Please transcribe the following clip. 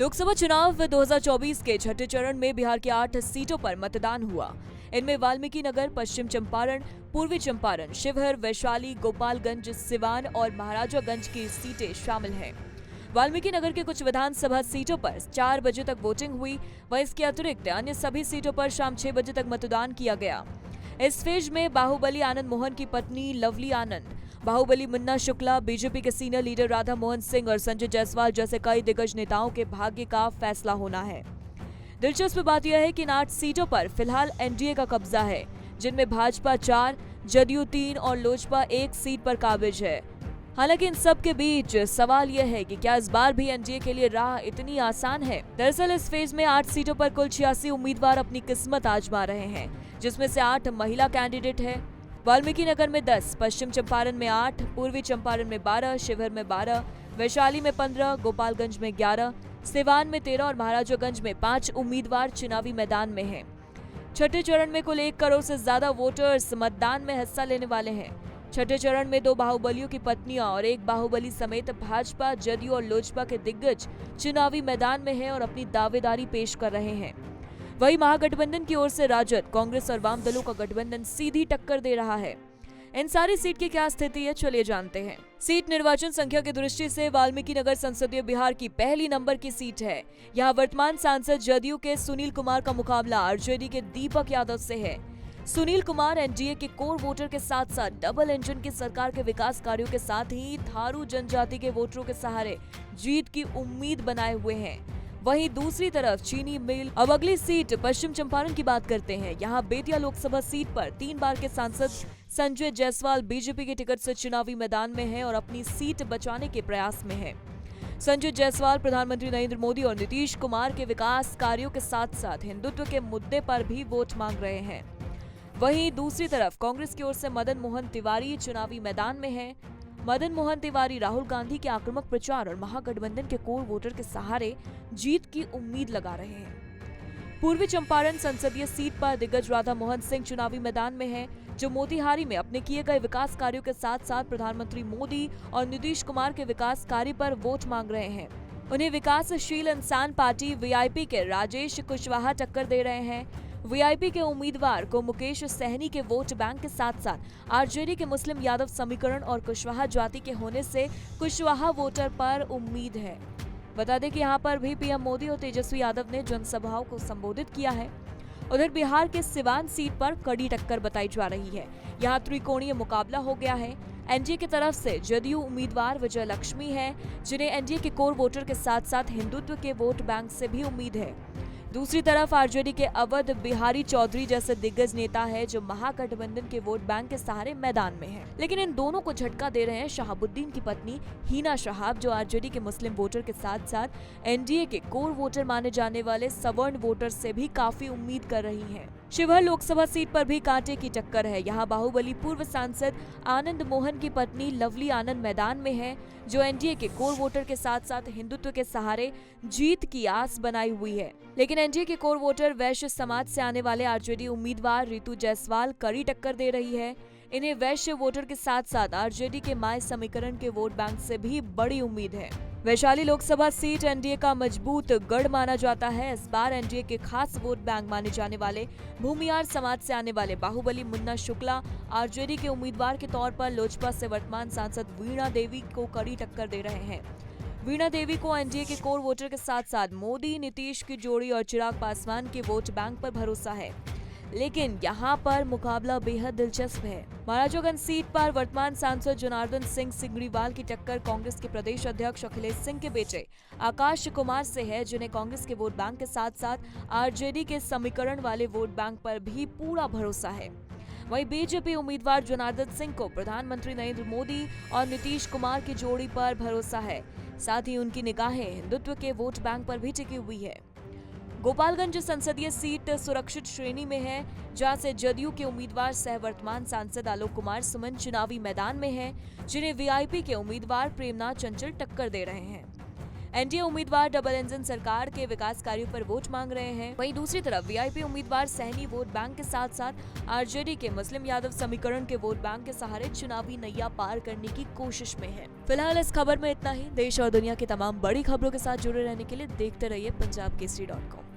लोकसभा चुनाव 2024 के छठे चरण में बिहार की 8 सीटों पर मतदान हुआ। इनमें वाल्मीकि नगर, पश्चिम चंपारण, पूर्वी चंपारण, शिवहर, वैशाली, गोपालगंज, सिवान और महाराजागंज की सीटें शामिल हैं। वाल्मीकि नगर के कुछ विधानसभा सीटों पर 4 बजे तक वोटिंग हुई, वहीं इसके अतिरिक्त अन्य सभी सीटों पर शाम 6 बजे तक मतदान किया गया। इस फेज में बाहुबली आनंद मोहन की पत्नी लवली आनंद, बाहुबली मुन्ना शुक्ला, बीजेपी के सीनियर लीडर राधा मोहन सिंह और संजय जायसवाल जैसे कई दिग्गज नेताओं के भाग्य का फैसला होना है। दिलचस्प बात यह है कि इन 8 सीटों पर फिलहाल एनडीए का कब्जा है, जिनमें भाजपा 4, जदयू 3 और लोजपा 1 सीट पर काबिज है। हालांकि इन सब के बीच सवाल यह है कि क्या इस बार भी एनडीए के लिए राह इतनी आसान है। दरअसल इस फेज में 8 सीटों पर कुल 86 उम्मीदवार अपनी किस्मत आजमा रहे हैं, जिसमें से 8 महिला कैंडिडेट है। वाल्मीकि नगर में 10, पश्चिम चंपारण में 8, पूर्वी चंपारण में 12, शिवहर में 12, वैशाली में 15, गोपालगंज में 11, सिवान में 13 और महाराजागंज में 5 उम्मीदवार चुनावी मैदान में हैं। छठे चरण में कुल 1 करोड़ से ज्यादा वोटर्स मतदान में हिस्सा लेने वाले हैं। छठे चरण में 2 बाहुबलियों की पत्नियां और 1 बाहुबली समेत भाजपा, जदयू और लोजपा के दिग्गज चुनावी मैदान में हैं और अपनी दावेदारी पेश कर रहे हैं। वहीं महागठबंधन की ओर से राजद, कांग्रेस और वाम दलों का गठबंधन सीधी टक्कर दे रहा है। इन सारी सीट की क्या स्थिति है, चलिए जानते हैं। सीट निर्वाचन संख्या की दृष्टि से वाल्मीकि नगर संसदीय बिहार की पहली नंबर की सीट है। यहाँ वर्तमान सांसद जदयू के सुनील कुमार का मुकाबला आरजेडी के दीपक यादव से है। सुनील कुमार एनडीए के कोर वोटर के साथ साथ डबल इंजन की सरकार के विकास कार्यों के साथ ही थारू जनजाति के वोटरों के सहारे जीत की उम्मीद बनाए हुए हैं। वहीं दूसरी तरफ चीनी मिल। अब अगली सीट पश्चिम चंपारण की बात करते हैं। यहाँ बेतिया लोकसभा सीट पर 3 बार के सांसद संजय जायसवाल बीजेपी के टिकट से चुनावी मैदान में हैं और अपनी सीट बचाने के प्रयास में हैं। संजय जायसवाल प्रधानमंत्री नरेंद्र मोदी और नीतीश कुमार के विकास कार्यों के साथ साथ हिंदुत्व के मुद्दे पर भी वोट मांग रहे हैं। वहीं दूसरी तरफ कांग्रेस की ओर से मदन मोहन तिवारी चुनावी मैदान में हैं। मदन मोहन तिवारी राहुल गांधी के आक्रामक प्रचार और महागठबंधन के कोर वोटर के सहारे जीत की उम्मीद लगा रहे हैं। पूर्वी चंपारण संसदीय सीट पर दिग्गज राधा मोहन सिंह चुनावी मैदान में हैं, जो मोतिहारी में अपने किए गए विकास कार्यों के साथ साथ प्रधानमंत्री मोदी और नीतीश कुमार के विकास कार्य पर वोट मांग रहे हैं। उन्हें विकासशील इंसान पार्टी वीआईपी के राजेश कुशवाहा टक्कर दे रहे हैं। वीआईपी के उम्मीदवार को मुकेश सहनी के वोट बैंक के साथ साथ आरजेडी के मुस्लिम यादव समीकरण और कुशवाहा जाति के होने से कुशवाहा वोटर पर उम्मीद है। बता दें कि यहाँ पर भी पीएम मोदी और तेजस्वी यादव ने जनसभाओं को संबोधित किया है। उधर बिहार के सिवान सीट पर कड़ी टक्कर बताई जा रही है। यहाँ त्रिकोणीय मुकाबला हो गया है। एनडीए की तरफ से जदयू उम्मीदवार विजय लक्ष्मी है, जिन्हें एनडीए के कोर वोटर के साथ साथ हिंदुत्व के वोट बैंक से भी उम्मीद है। दूसरी तरफ आरजेडी के अवध बिहारी चौधरी जैसे दिग्गज नेता है, जो महागठबंधन के वोट बैंक के सहारे मैदान में है। लेकिन इन दोनों को झटका दे रहे हैं शहाबुद्दीन की पत्नी हिना शहाब, जो आरजेडी के मुस्लिम वोटर के साथ साथ एनडीए के कोर वोटर माने जाने वाले सवर्ण वोटर से भी काफी उम्मीद कर रही हैं। शिवहर लोकसभा सीट पर भी कांटे की टक्कर है। यहाँ बाहुबली पूर्व सांसद आनंद मोहन की पत्नी लवली आनंद मैदान में है, जो एनडीए के कोर वोटर के साथ साथ हिंदुत्व के सहारे जीत की आस बनाई हुई है। लेकिन एनडीए के कोर वोटर वैश्य समाज से आने वाले आरजेडी उम्मीदवार रितु जायसवाल कड़ी टक्कर दे रही है। इन्हें वैश्य वोटर के साथ साथ आरजेडी के माय समीकरण के वोट बैंक से भी बड़ी उम्मीद है। वैशाली लोकसभा सीट एनडीए का मजबूत गढ़ माना जाता है। इस बार एनडीए के खास वोट बैंक माने जाने वाले भूमियार समाज से आने वाले बाहुबली मुन्ना शुक्ला आरजेडी के उम्मीदवार के तौर पर लोजपा से वर्तमान सांसद वीणा देवी को कड़ी टक्कर दे रहे हैं। वीणा देवी को एनडीए के कोर वोटर के साथ साथ मोदी नीतीश की जोड़ी और चिराग पासवान के वोट बैंक पर भरोसा है। लेकिन यहाँ पर मुकाबला बेहद दिलचस्प है। महाराजागंज सीट पर वर्तमान सांसद जनार्दन सिंह सिंगरीवाल की टक्कर कांग्रेस के प्रदेश अध्यक्ष अखिलेश सिंह के बेटे आकाश कुमार से है, जिन्हें कांग्रेस के वोट बैंक के साथ साथ आरजेडी के समीकरण वाले वोट बैंक पर भी पूरा भरोसा है। वहीं बीजेपी उम्मीदवार जनार्दन सिंह को प्रधानमंत्री नरेंद्र मोदी और नीतीश कुमार की जोड़ी पर भरोसा है। साथ ही उनकी निगाहें हिंदुत्व के वोट बैंक पर भी टिकी हुई है। गोपालगंज संसदीय सीट सुरक्षित श्रेणी में है, जहां से जदयू के उम्मीदवार सह वर्तमान सांसद आलोक कुमार सुमन चुनावी मैदान में हैं, जिन्हें वीआईपी के उम्मीदवार प्रेमनाथ चंचल टक्कर दे रहे हैं। एनडीए उम्मीदवार डबल इंजन सरकार के विकास कार्यों पर वोट मांग रहे हैं। वहीं दूसरी तरफ वीआईपी उम्मीदवार सहनी वोट बैंक के साथ साथ आरजेडी के मुस्लिम यादव समीकरण के वोट बैंक के सहारे चुनावी नैया पार करने की कोशिश में है। फिलहाल इस खबर में इतना ही। देश और दुनिया की तमाम बड़ी खबरों के साथ जुड़े रहने के लिए देखते रहिए पंजाब केसरी.com।